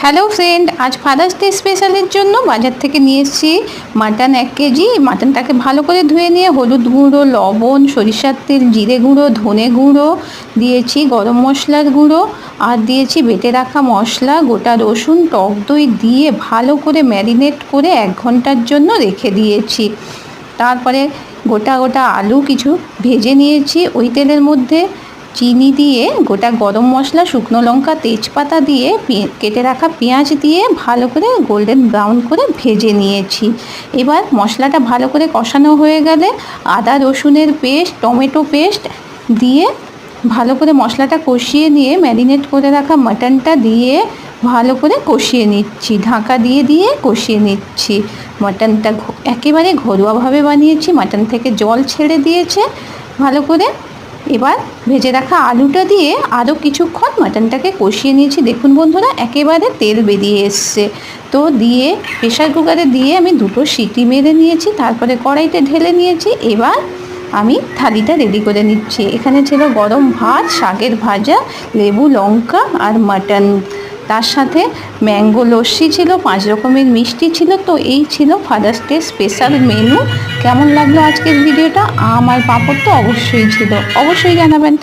Hello friend, আজ father's day স্পেশালের জন্য বাজার থেকে নিয়ে এসেছি মাটন 1 কেজি। মাটনটাকে ভালো করে ধুয়ে নিয়ে হলুদ গুঁড়ো, লবণ, সরিষার তেল, জিরে গুঁড়ো, ধনে গুঁড়ো দিয়েছি, গরম মশলার গুঁড়ো আর দিয়েছি বেটে রাখা মশলা, গোটা রসুন, টক দই দিয়ে ভালো করে ম্যারিনেট করে 1 ঘন্টার জন্য রেখে দিয়েছি। তারপরে গোটা গোটা আলু কিছু ভেজে নিয়েছি। ওই তেলের মধ্যে চিনি দিয়ে, গোটা গরম মশলা, শুকনো লঙ্কা, তেজপাতা দিয়ে, কেটে রাখা পেঁয়াজ দিয়ে ভালো করে গোল্ডেন ব্রাউন করে ভেজে নিয়েছি। এবার মশলাটা ভালো করে কষানো হয়ে গেলে আদা রসুনের পেস্ট, টমেটো পেস্ট দিয়ে ভালো করে মশলাটা কষিয়ে নিয়ে ম্যারিনেট করে রাখা মাটনটা দিয়ে ভালো করে কষিয়ে নিচ্ছি। ঢাকা দিয়ে দিয়ে কষিয়ে নিচ্ছি। মাটনটা একেবারে ঘরোয়াভাবে বানিয়েছি, মাটন থেকে জল ছেড়ে দিয়েছে ভালো করে। এবার ভেজে রাখা আলুটা দিয়ে আরও কিছুক্ষণ মাটনটাকে কষিয়ে নিয়েছি। দেখুন বন্ধুরা, একেবারে তেল বেরিয়ে এসছে। তো দিয়ে প্রেশার কুকারে দিয়ে আমি 2টো সিটি মেরে নিয়েছি, তারপরে কড়াইতে ঢেলে নিয়েছি। এবার আমি থালিটা রেডি করে নিচ্ছি। এখানে ছিল গরম ভাত, শাকের ভাজা, লেবু, লঙ্কা আর মাটন। তার সাথে ম্যাঙ্গো লস্যি ছিল, 5 রকমের মিষ্টি ছিল। তো এই ছিল ফাদার্স ডে স্পেশাল মেনু। কেমন লাগলো আজকের ভিডিওটা? আমার পাঁপড় তো অবশ্যই ছিল, অবশ্যই জানাবেন।